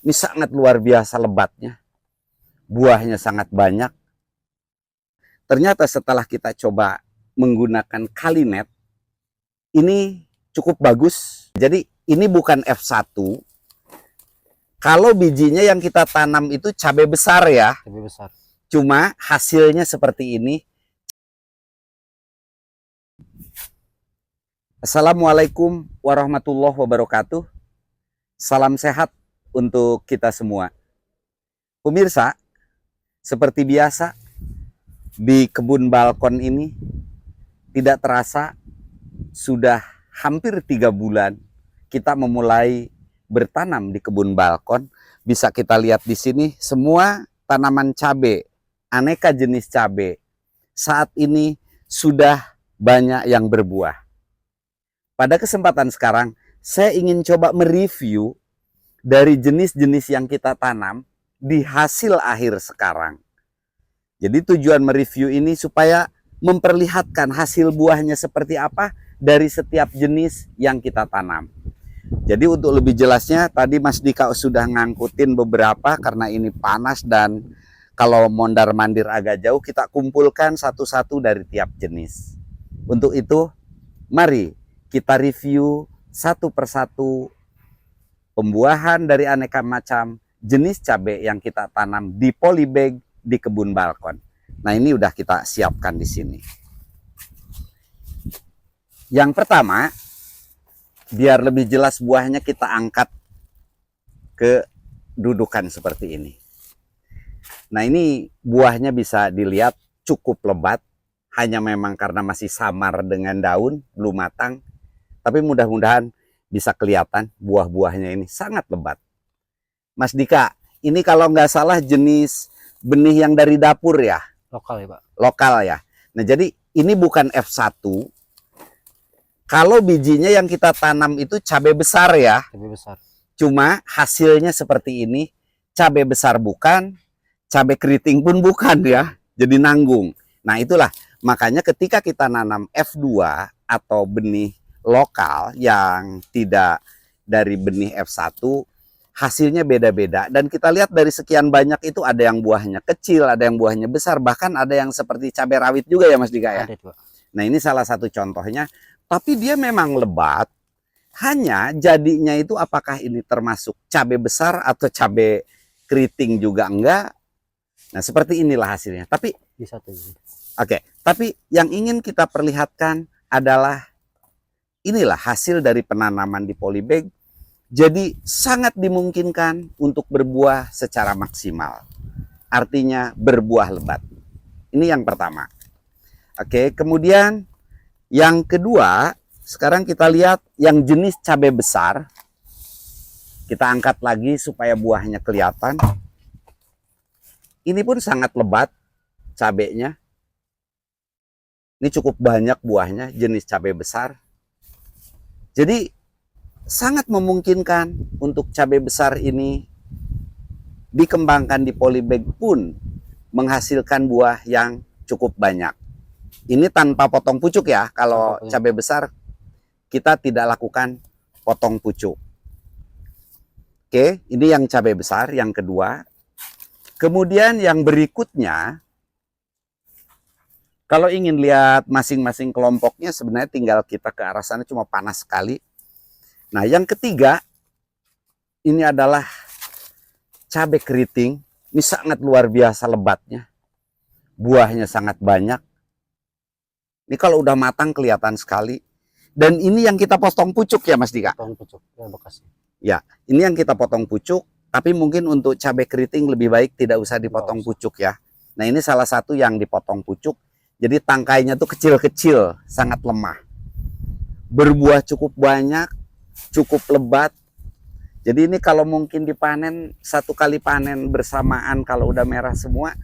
Ini sangat luar biasa lebatnya. Buahnya sangat banyak. Ternyata setelah kita coba menggunakan Kalinet, ini cukup bagus. Jadi ini bukan F1. Kalau bijinya yang kita tanam itu cabai besar ya. Cabai besar. Cuma hasilnya seperti ini. Assalamualaikum warahmatullahi wabarakatuh. Salam sehat untuk kita semua. Pemirsa, seperti biasa di kebun balkon ini tidak terasa sudah hampir 3 bulan kita memulai bertanam di kebun balkon. Bisa kita lihat di sini semua tanaman cabai, aneka jenis cabai. Saat ini sudah banyak yang berbuah. Pada kesempatan sekarang, saya ingin coba mereview dari jenis-jenis yang kita tanam di hasil akhir sekarang. Jadi tujuan mereview ini supaya memperlihatkan hasil buahnya seperti apa dari setiap jenis yang kita tanam. Jadi untuk lebih jelasnya, tadi Mas Dika sudah ngangkutin beberapa karena ini panas dan kalau mondar-mandir agak jauh, kita kumpulkan satu-satu dari tiap jenis. Untuk itu, mari kita review satu persatu pembuahan dari aneka macam jenis cabai yang kita tanam di polybag di kebun balkon. Nah, ini udah kita siapkan di sini. Yang pertama, biar lebih jelas buahnya kita angkat ke dudukan seperti ini. Nah, ini buahnya bisa dilihat cukup lebat, hanya memang karena masih samar dengan daun, belum matang. Tapi mudah-mudahan bisa kelihatan buah-buahnya ini sangat lebat. Mas Dika, ini kalau nggak salah jenis benih yang dari dapur ya? Lokal ya Pak? Lokal ya. Nah, jadi ini bukan F1. Kalau bijinya yang kita tanam itu cabai besar ya? Cabai besar. Cuma hasilnya seperti ini. Cabai besar bukan, cabai keriting pun bukan ya. Jadi nanggung. Nah, itulah. Makanya ketika kita nanam F2 atau benih lokal yang tidak dari benih F1, hasilnya beda-beda. Dan kita lihat dari sekian banyak itu ada yang buahnya kecil, ada yang buahnya besar, bahkan ada yang seperti cabai rawit juga ya Mas Dika ya. Ada, Pak. Nah, ini salah satu contohnya. Tapi dia memang lebat. Hanya jadinya itu apakah ini termasuk cabai besar atau cabai keriting juga enggak. Nah, seperti inilah hasilnya. Tapi bisa tuh. Oke, tapi yang ingin kita perlihatkan adalah inilah hasil dari penanaman di polybag. Jadi sangat dimungkinkan untuk berbuah secara maksimal. Artinya berbuah lebat. Ini yang pertama. Oke, kemudian yang kedua, sekarang kita lihat yang jenis cabai besar. Kita angkat lagi supaya buahnya kelihatan. Ini pun sangat lebat cabainya. Ini cukup banyak buahnya, jenis cabai besar. Jadi sangat memungkinkan untuk cabai besar ini dikembangkan di polybag pun menghasilkan buah yang cukup banyak. Ini tanpa potong pucuk ya. Kalau cabai besar kita tidak lakukan potong pucuk. Oke, ini yang cabai besar yang kedua. Kemudian yang berikutnya, kalau ingin lihat masing-masing kelompoknya, sebenarnya tinggal kita ke arah sana, cuma panas sekali. Nah, yang ketiga, ini adalah cabai keriting. Ini sangat luar biasa lebatnya. Buahnya sangat banyak. Ini kalau udah matang kelihatan sekali. Dan ini yang kita potong pucuk ya Mas Dika? Potong pucuk, ya bekasnya. Ya, ini yang kita potong pucuk. Tapi mungkin untuk cabai keriting lebih baik tidak usah dipotong pucuk ya. Nah, ini salah satu yang dipotong pucuk. Jadi tangkainya tuh kecil-kecil, sangat lemah. Berbuah cukup banyak, cukup lebat. Jadi ini kalau mungkin dipanen, satu kali panen bersamaan kalau udah merah semua.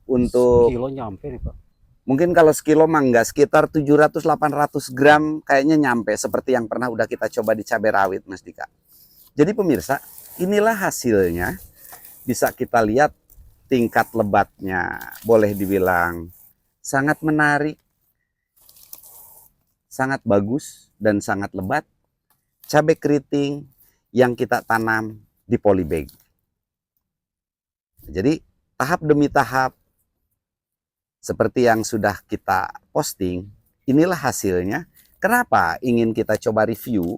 Untuk kilo nyampe nih Pak. Mungkin kalau sekilo mah enggak, sekitar 700-800 gram kayaknya nyampe. Seperti yang pernah udah kita coba di cabai rawit Mas Dika. Jadi pemirsa, inilah hasilnya. Bisa kita lihat tingkat lebatnya, boleh dibilang sangat menarik, sangat bagus, dan sangat lebat. Cabai keriting yang kita tanam di polybag. Jadi tahap demi tahap seperti yang sudah kita posting, inilah hasilnya. Kenapa ingin kita coba review?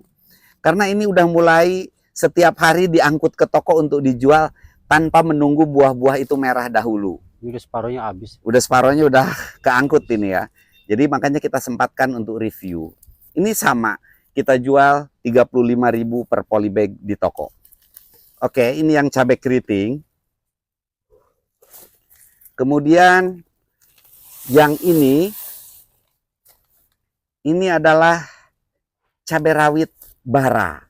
Karena ini udah mulai setiap hari diangkut ke toko untuk dijual tanpa menunggu buah-buah itu merah dahulu. Ini udah separuhnya habis. Udah separohnya udah keangkut ini ya. Jadi makanya kita sempatkan untuk review. Ini sama, kita jual 35.000 per polybag di toko. Oke, ini yang cabai keriting. Kemudian yang ini adalah cabai rawit bara.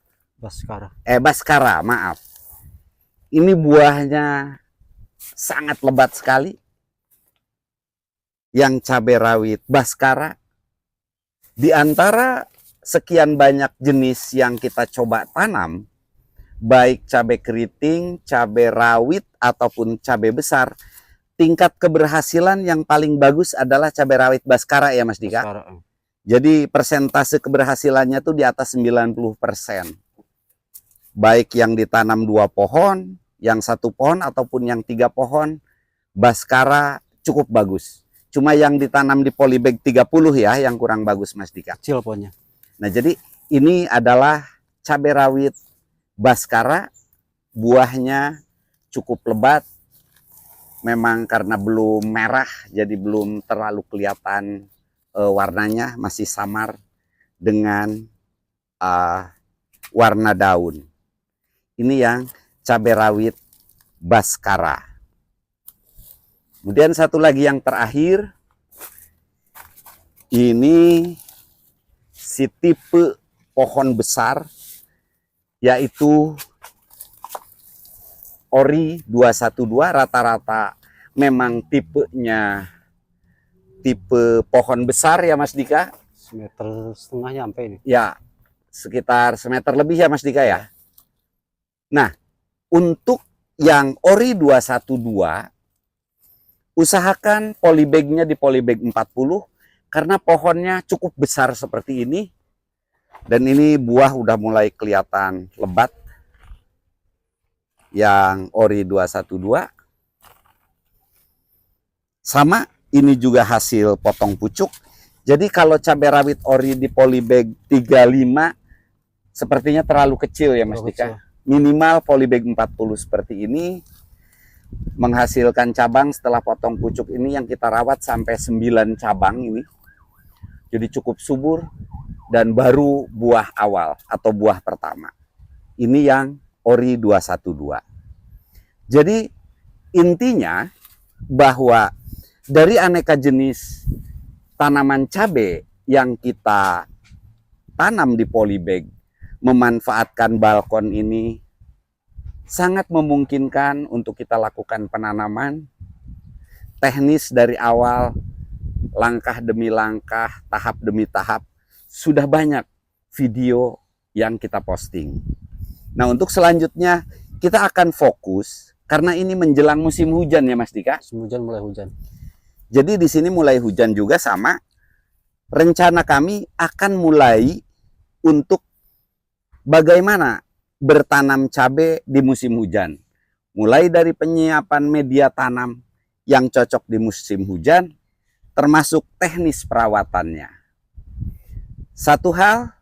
Baskara, maaf. Ini buahnya sangat lebat sekali. Yang cabai rawit Baskara, di antara sekian banyak jenis yang kita coba tanam, baik cabai keriting, cabai rawit, ataupun cabai besar, tingkat keberhasilan yang paling bagus adalah cabai rawit Baskara ya Mas Dika? Baskara. Jadi persentase keberhasilannya tuh di atas 90%. Baik yang ditanam 2 pohon, yang 1 pohon, ataupun yang 3 pohon, Baskara cukup bagus. Cuma yang ditanam di polybag 30 ya yang kurang bagus Mas Dika. Kecil pohonnya. Nah jadi ini adalah cabai rawit Baskara, buahnya cukup lebat. Memang karena belum merah, jadi belum terlalu kelihatan warnanya, masih samar dengan warna daun. Ini yang cabai rawit Baskara. Kemudian satu lagi yang terakhir, ini si tipe pohon besar, yaitu Ori 212. Rata-rata memang tipenya tipe pohon besar ya Mas Dika. 1,5 meter nyampe ini. Ya, sekitar 1 meter lebih ya Mas Dika ya. Nah, untuk yang Ori 212, usahakan polybagnya di polybag 40 karena pohonnya cukup besar seperti ini. Dan ini buah udah mulai kelihatan lebat. Yang Ori 212 sama, ini juga hasil potong pucuk. Jadi kalau cabai rawit Ori di polybag 35 sepertinya terlalu kecil ya Mas Dika. Minimal polybag 40 seperti ini menghasilkan cabang setelah potong pucuk ini yang kita rawat sampai 9 cabang ini. Jadi cukup subur dan baru buah awal atau buah pertama. Ini yang Ori 212. Jadi intinya bahwa dari aneka jenis tanaman cabai yang kita tanam di polybag, memanfaatkan balkon ini sangat memungkinkan untuk kita lakukan penanaman teknis dari awal, langkah demi langkah, tahap demi tahap. Sudah banyak video yang kita posting. Nah, untuk selanjutnya kita akan fokus karena ini menjelang musim hujan ya Mas Dika. Musim hujan, mulai hujan. Jadi di sini mulai hujan juga sama. Rencana kami akan mulai untuk bagaimana bertanam cabai di musim hujan. Mulai dari penyiapan media tanam yang cocok di musim hujan, termasuk teknis perawatannya. Satu hal,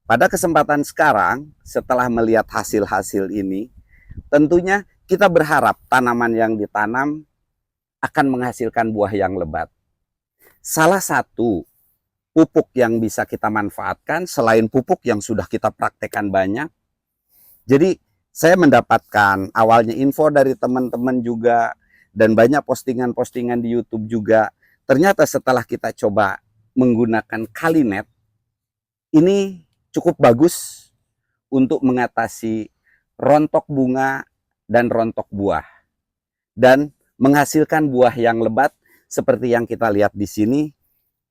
pada kesempatan sekarang, setelah melihat hasil-hasil ini, tentunya kita berharap tanaman yang ditanam akan menghasilkan buah yang lebat. Salah satu pupuk yang bisa kita manfaatkan, selain pupuk yang sudah kita praktekkan banyak. Jadi saya mendapatkan awalnya info dari teman-teman juga, dan banyak postingan-postingan di YouTube juga. Ternyata setelah kita coba menggunakan Kalinet, ini cukup bagus untuk mengatasi rontok bunga dan rontok buah. Dan menghasilkan buah yang lebat seperti yang kita lihat di sini.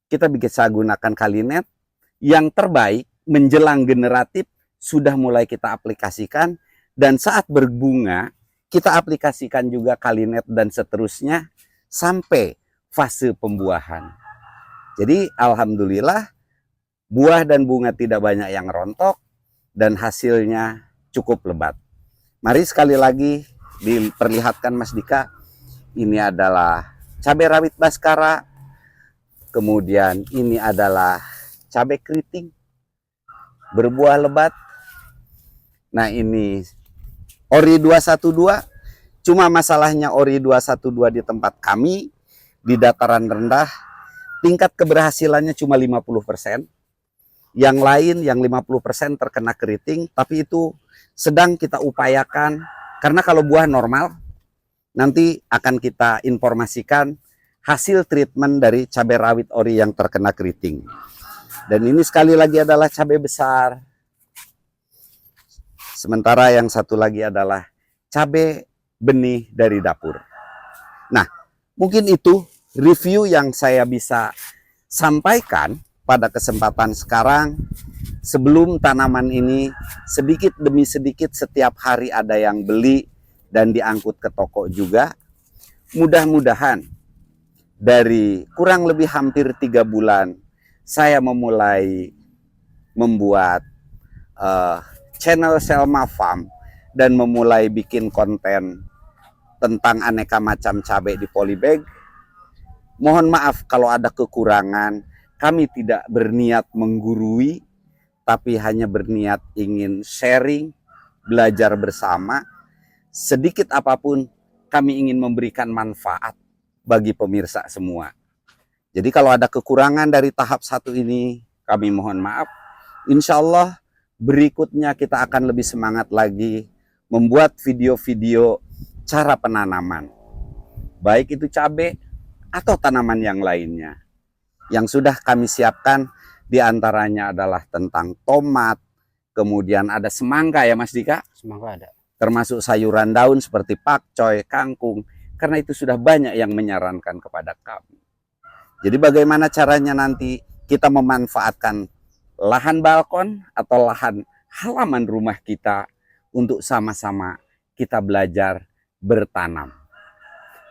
Kita bisa gunakan Kalinet. Yang terbaik menjelang generatif sudah mulai kita aplikasikan. Dan saat berbunga kita aplikasikan juga Kalinet dan seterusnya sampai fase pembuahan. Jadi alhamdulillah buah dan bunga tidak banyak yang rontok dan hasilnya cukup lebat. Mari sekali lagi diperlihatkan Mas Dika, ini adalah cabai rawit Baskara, kemudian ini adalah cabai keriting berbuah lebat. Nah, ini ori 212. Cuma masalahnya ori 212 di tempat kami di dataran rendah, tingkat keberhasilannya cuma 50%. Yang lain yang 50% terkena keriting, tapi itu sedang kita upayakan. Karena kalau buah normal, nanti akan kita informasikan hasil treatment dari cabai rawit ori yang terkena keriting. Dan ini sekali lagi adalah cabai besar. Sementara yang satu lagi adalah cabai benih dari dapur. Nah, mungkin itu review yang saya bisa sampaikan pada kesempatan sekarang. Sebelum tanaman ini sedikit demi sedikit setiap hari ada yang beli dan diangkut ke toko juga. Mudah-mudahan dari kurang lebih hampir 3 bulan saya memulai membuat channel Selma Farm dan memulai bikin konten tentang aneka macam cabai di polybag. Mohon maaf kalau ada kekurangan. Kami tidak berniat menggurui, tapi hanya berniat ingin sharing, belajar bersama. Sedikit apapun kami ingin memberikan manfaat bagi pemirsa semua. Jadi kalau ada kekurangan dari tahap 1 ini, kami mohon maaf. Insya Allah berikutnya kita akan lebih semangat lagi membuat video-video cara penanaman. Baik itu cabai atau tanaman yang lainnya. Yang sudah kami siapkan diantaranya adalah tentang tomat, kemudian ada semangka ya Mas Dika. Semangka ada. Termasuk sayuran daun seperti pakcoy, kangkung. Karena itu sudah banyak yang menyarankan kepada kami. Jadi bagaimana caranya nanti kita memanfaatkan lahan balkon atau lahan halaman rumah kita untuk sama-sama kita belajar bertanam.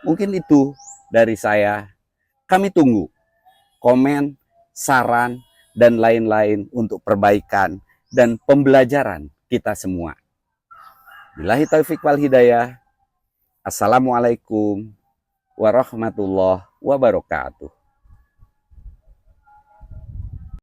Mungkin itu dari saya. Kami tunggu komen, saran, dan lain-lain untuk perbaikan dan pembelajaran kita semua. Billahi taufiq wal hidayah. Assalamualaikum warahmatullahi wabarakatuh.